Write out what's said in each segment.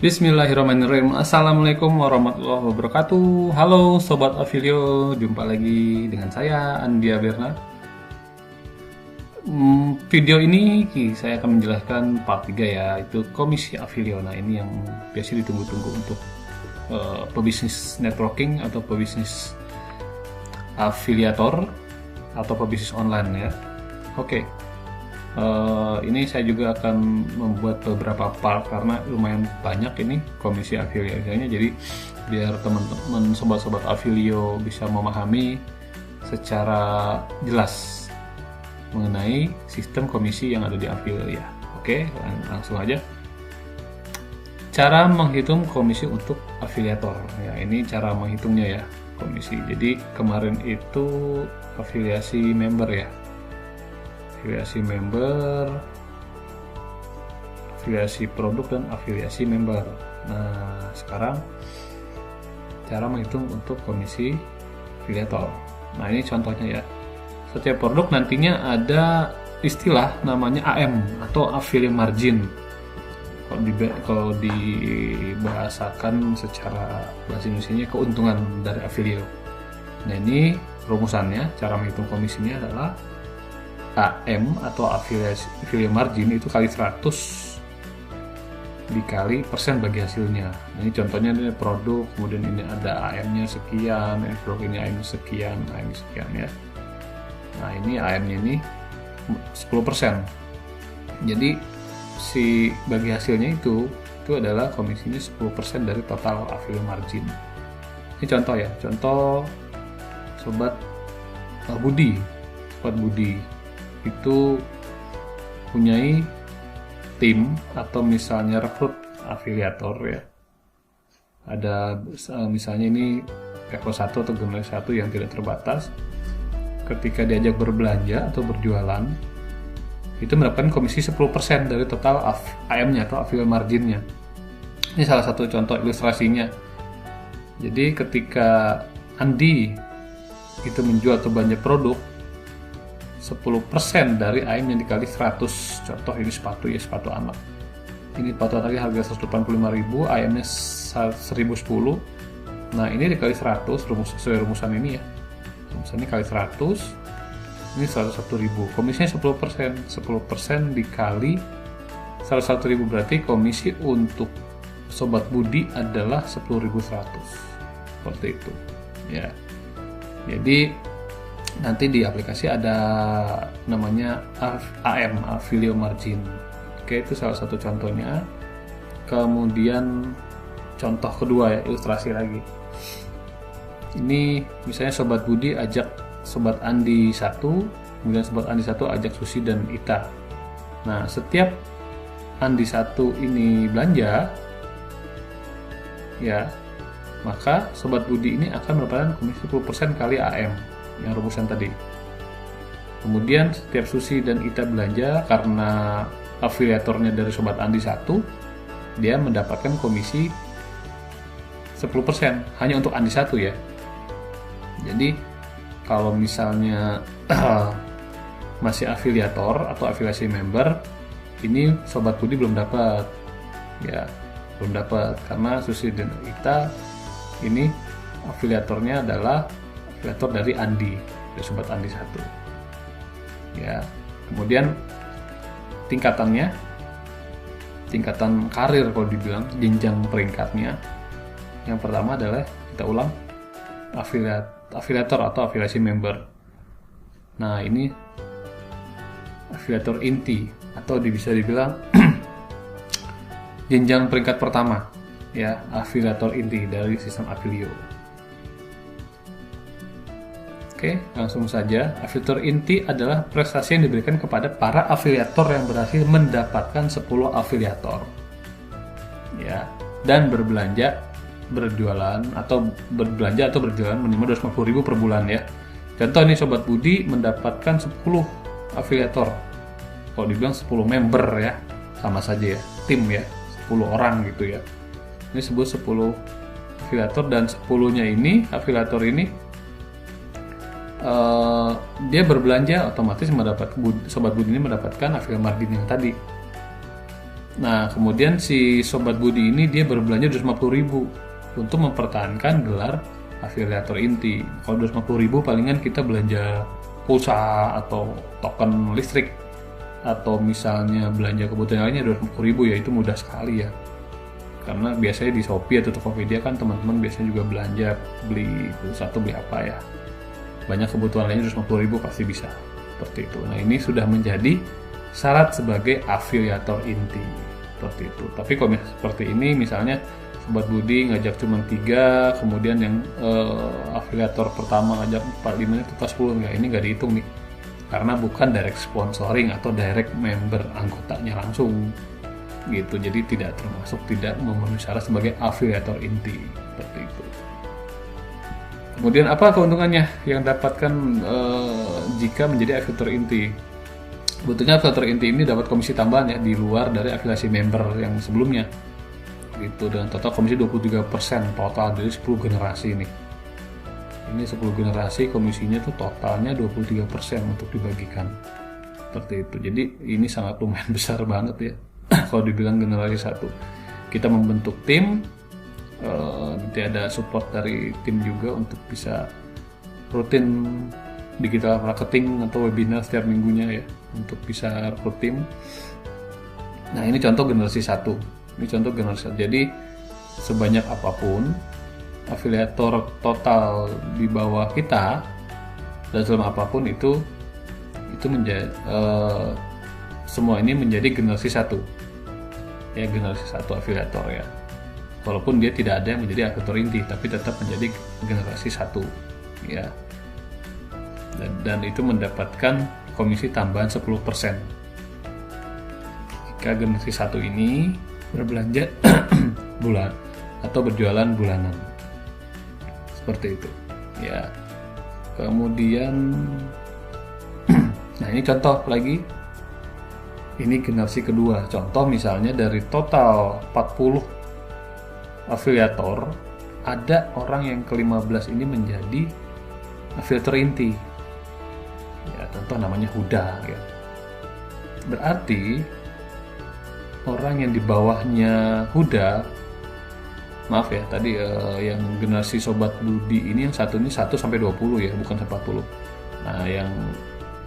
Bismillahirrahmanirrahim. Assalamualaikum warahmatullahi wabarakatuh. Halo Sobat Avilio, jumpa lagi dengan saya Andia Berna. Video ini saya akan menjelaskan part 3 ya, itu komisi Avilio. Nah ini yang biasa ditunggu-tunggu untuk pebisnis networking atau pebisnis afiliator atau pebisnis online ya. Oke. Ini saya juga akan membuat beberapa part karena lumayan banyak ini komisi afiliasinya, jadi biar teman-teman sobat-sobat Avilio bisa memahami secara jelas mengenai sistem komisi yang ada di Avilio ya. Oke, langsung aja. Cara menghitung komisi untuk afiliator ya, ini cara menghitungnya ya komisi. Jadi kemarin itu afiliasi member ya, afiliasi member, afiliasi produk, dan afiliasi member. Nah, sekarang cara menghitung untuk komisi afiliator. Nah, ini contohnya ya. Setiap produk nantinya ada istilah namanya AM atau affiliate margin. Kalau dibahasakan secara bahasa Indonesianya, keuntungan dari affiliate. Nah, ini rumusannya, cara menghitung komisinya adalah AM atau affiliate margin itu kali 100 dikali persen bagi hasilnya. Nah, ini contohnya ini produk, kemudian ini ada AM-nya sekian, produk ini AM sekian, AM sekian ya. Nah, ini AM-nya ini 10%. Jadi si bagi hasilnya itu adalah komisinya 10% dari total affiliate margin. Ini contoh ya, contoh sobat Budi itu punyai tim atau misalnya rekrut afiliator ya. Ada misalnya ini level 1 atau generasi 1 yang tidak terbatas. Ketika diajak berbelanja atau berjualan, itu mendapatkan komisi 10% dari total AM-nya atau affiliate margin-nya. Ini salah satu contoh ilustrasinya. Jadi ketika Andi itu menjual atau belanja produk, 10% dari AM yang dikali 100. Contoh ini sepatu ya, sepatu anak. Ini sepatu anak harga 185.000, AM-nya 1.010. Nah, ini dikali 100 sesuai rumusan ini ya. Rumusan ini kali 100. Ini 101.000. Komisinya 10%. 10% dikali 101.000 berarti komisi untuk Sobat Budi adalah 10.100. Seperti itu. Ya. Jadi nanti di aplikasi ada namanya AM, affiliate margin. Oke, itu salah satu contohnya. Kemudian contoh kedua ya, ilustrasi lagi. Ini misalnya Sobat Budi ajak Sobat Andi 1, kemudian Sobat Andi 1 ajak Susi dan Ita. Nah, setiap Andi 1 ini belanja ya, maka Sobat Budi ini akan mendapatkan komisi 10% kali AM yang rumusan tadi. Kemudian setiap Susi dan Ita belanja, karena afiliatornya dari Sobat Andi 1, dia mendapatkan komisi 10% hanya untuk Andi 1 ya. Jadi kalau misalnya masih afiliator atau afiliasi member, ini Sobat Budi belum dapat ya, belum dapat karena Susi dan Ita ini afiliatornya adalah afiliator dari Andi, dari Sobat Andi 1 ya. Kemudian tingkatan karir kalau dibilang, jenjang peringkatnya, yang pertama adalah, kita ulang, afiliator atau afiliasi member. Nah, ini afiliator inti atau bisa dibilang jenjang peringkat pertama ya, afiliator inti dari sistem Avilio. Oke, langsung saja. Afiliator inti adalah prestasi yang diberikan kepada para afiliator yang berhasil mendapatkan 10 afiliator ya, dan berjualan atau berjualan minimal 250.000 per bulan ya. Contoh ini Sobat Budi mendapatkan 10 afiliator. Kalau dibilang 10 member ya, sama saja ya, tim ya, 10 orang gitu ya. Ini sebut 10 afiliator, dan 10-nya ini, afiliator ini dia berbelanja, otomatis Sobat Budi ini mendapatkan affiliate margin yang tadi. Nah, kemudian si Sobat Budi ini dia berbelanja 250.000 untuk mempertahankan gelar afiliator inti. Kalau 250.000 palingan kita belanja pulsa atau token listrik, atau misalnya belanja kebutuhan lainnya 250.000 ya, itu mudah sekali ya. Karena biasanya di Shopee atau Tokopedia kan teman-teman biasanya juga belanja, beli pulsa atau beli apa ya. Banyak kebutuhan lainnya 250.000 pasti bisa. Seperti itu. Nah, ini sudah menjadi syarat sebagai afiliator inti, seperti itu. Tapi kalau seperti ini, misalnya Sobat Budi ngajak cuma 3, kemudian yang afiliator pertama ngajak 4, 5, itu total 10, nggak, ini nggak dihitung nih, karena bukan direct sponsoring atau direct member anggotanya langsung gitu, jadi tidak memenuhi syarat sebagai afiliator inti, seperti itu. Kemudian apa keuntungannya yang dapatkan jika menjadi afiliator inti? Sebetulnya afiliator inti ini dapat komisi tambahan ya, di luar dari afiliasi member yang sebelumnya gitu, dengan total komisi 23% total dari 10 generasi ini. Ini 10 generasi komisinya tuh totalnya 23% untuk dibagikan, seperti itu. Jadi ini sangat lumayan besar banget ya kalau dibilang generasi 1. Kita membentuk tim, nanti ada support dari tim juga untuk bisa rutin digital marketing atau webinar setiap minggunya ya, untuk bisa rekrut tim. Nah, ini contoh generasi 1. Ini contoh generasi 1. Jadi sebanyak apapun afiliator total di bawah kita dan selama apapun itu menjadi semua ini menjadi generasi 1. Ya, generasi 1 afiliator ya. Walaupun dia tidak ada yang menjadi afiliator inti, tapi tetap menjadi generasi 1 ya. Dan itu mendapatkan komisi tambahan 10% jika generasi 1 ini berbelanja bulan atau berjualan bulanan, seperti itu ya. Kemudian nah, ini contoh lagi, ini generasi kedua. Contoh misalnya dari total 40 afiliator, ada orang yang ke-15 ini menjadi afiliator inti ya, contoh namanya Huda ya. Berarti orang yang di bawahnya Huda, maaf ya tadi yang generasi Sobat Budi ini, yang satu ini 1 sampai 20 ya, bukan sampai 40. Nah, yang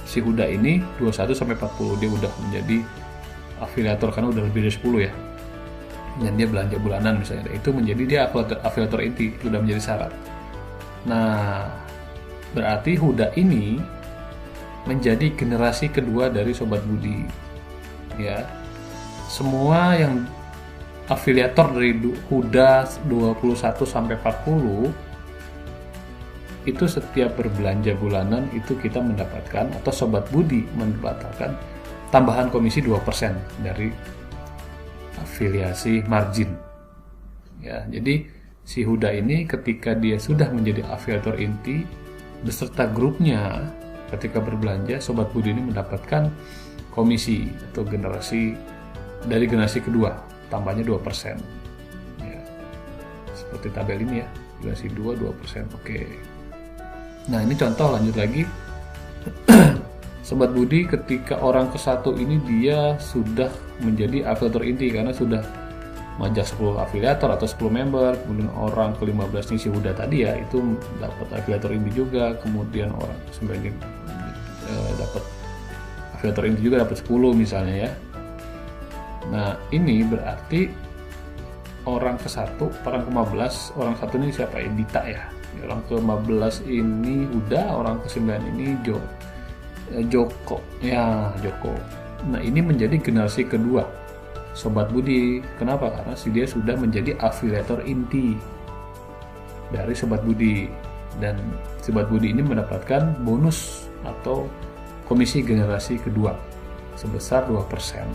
si Huda ini 21 sampai 40 dia udah menjadi afiliator karena udah lebih dari 10 ya. Dan dia belanja bulanan misalnya, itu menjadi dia afiliator inti, sudah menjadi syarat. Nah, berarti Huda ini menjadi generasi kedua dari Sobat Budi ya. Semua yang afiliator dari Huda 21 sampai 40 itu setiap berbelanja bulanan itu kita mendapatkan, atau Sobat Budi mendapatkan tambahan komisi 2% dari afiliasi margin ya. Jadi si Huda ini ketika dia sudah menjadi afiliator inti beserta grupnya, ketika berbelanja Sobat Budi ini mendapatkan komisi atau dari generasi kedua tambahnya 2% ya. Seperti tabel ini ya, generasi 2%. Oke. Nah, ini contoh, lanjut lagi. Sobat Budi ketika orang ke-1 ini dia sudah menjadi afiliator inti karena sudah majak 10 afiliator atau 10 member. Kemudian orang ke-15 ini si Huda tadi ya, itu dapat afiliator inti juga. Kemudian orang ke-9 dapat afiliator inti juga, dapat 10 misalnya ya. Nah, ini berarti orang ke-1, orang ke-15, orang 1 ini siapa ya? Dita ya. Orang ke-15 ini Huda, orang ke-9 ini Joko. Ya, Joko. Nah, ini menjadi generasi kedua Sobat Budi. Kenapa? Karena dia sudah menjadi afiliator inti dari Sobat Budi. Dan Sobat Budi ini mendapatkan bonus atau komisi generasi kedua sebesar 2%.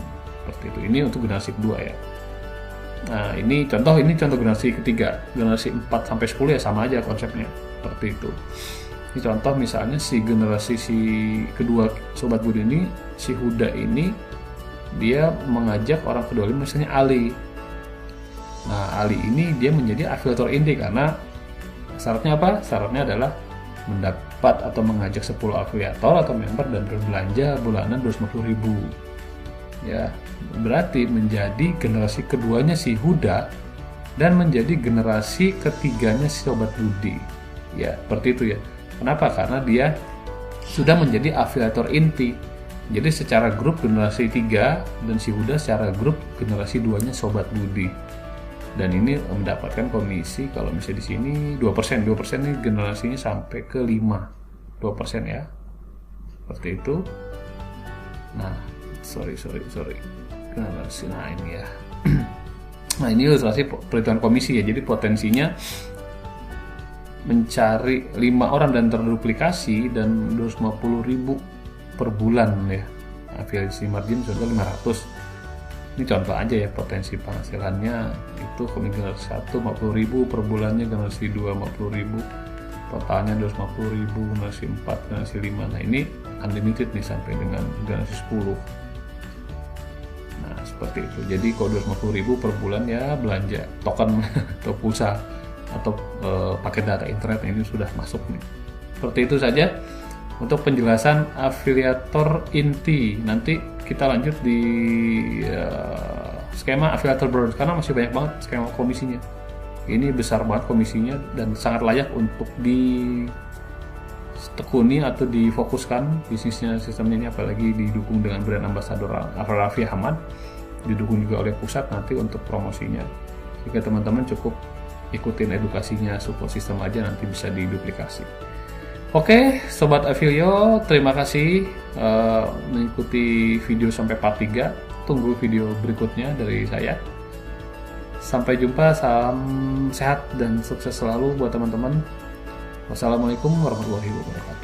Seperti itu. Ini untuk generasi kedua ya. Nah, ini contoh generasi ketiga. Generasi 4 sampai 10 ya sama aja konsepnya. Seperti itu. Ini contoh misalnya si generasi kedua Sobat Budi ini, si Huda ini dia mengajak orang kedua ini misalnya Ali. Nah, Ali ini dia menjadi afiliator inti karena syaratnya apa? Syaratnya adalah mendapat atau mengajak 10 afiliator atau member dan berbelanja bulanan 250.000. ya berarti menjadi generasi keduanya si Huda dan menjadi generasi ketiganya si Sobat Budi. Ya, seperti itu ya. Kenapa? Karena dia sudah menjadi afiliator inti. Jadi secara grup generasi 3 dan si Huda secara grup generasi 2-nya Sobat Budi. Dan ini mendapatkan komisi kalau misalnya di sini 2%. 2% ini generasinya sampai ke 5. 2% ya. Seperti itu. Nah, sorry. Generasi ini ya. Nah, ini ilustrasi perhitungan komisi ya. Jadi potensinya mencari 5 orang dan terduplikasi dan 250.000 per bulan ya. Afiliasi margin sudah 500. Ini contoh aja ya, potensi penghasilannya itu kemungkinan 1 50.000 per bulannya, generasi 2 50.000, totalnya 250.000, generasi 4, generasi 5. Nah, ini unlimited nih sampai dengan generasi 10. Nah, seperti itu. Jadi kalau 250.000 per bulan ya belanja token atau pulsa atau paket data internet ini sudah masuk nih. Seperti itu saja untuk penjelasan afiliator inti. Nanti kita lanjut di skema afiliator broad karena masih banyak banget skema komisinya. Ini besar banget komisinya dan sangat layak untuk ditekuni atau difokuskan bisnisnya, sistemnya ini, apalagi didukung dengan brand ambassador Raffi Ahmad, didukung juga oleh pusat nanti untuk promosinya. Jika teman-teman cukup ikutin edukasinya, support sistem aja nanti bisa diduplikasi. Oke, Sobat Afilio, terima kasih mengikuti video sampai part 3. Tunggu video berikutnya dari saya. Sampai jumpa, salam sehat dan sukses selalu buat teman-teman. Wassalamualaikum warahmatullahi wabarakatuh.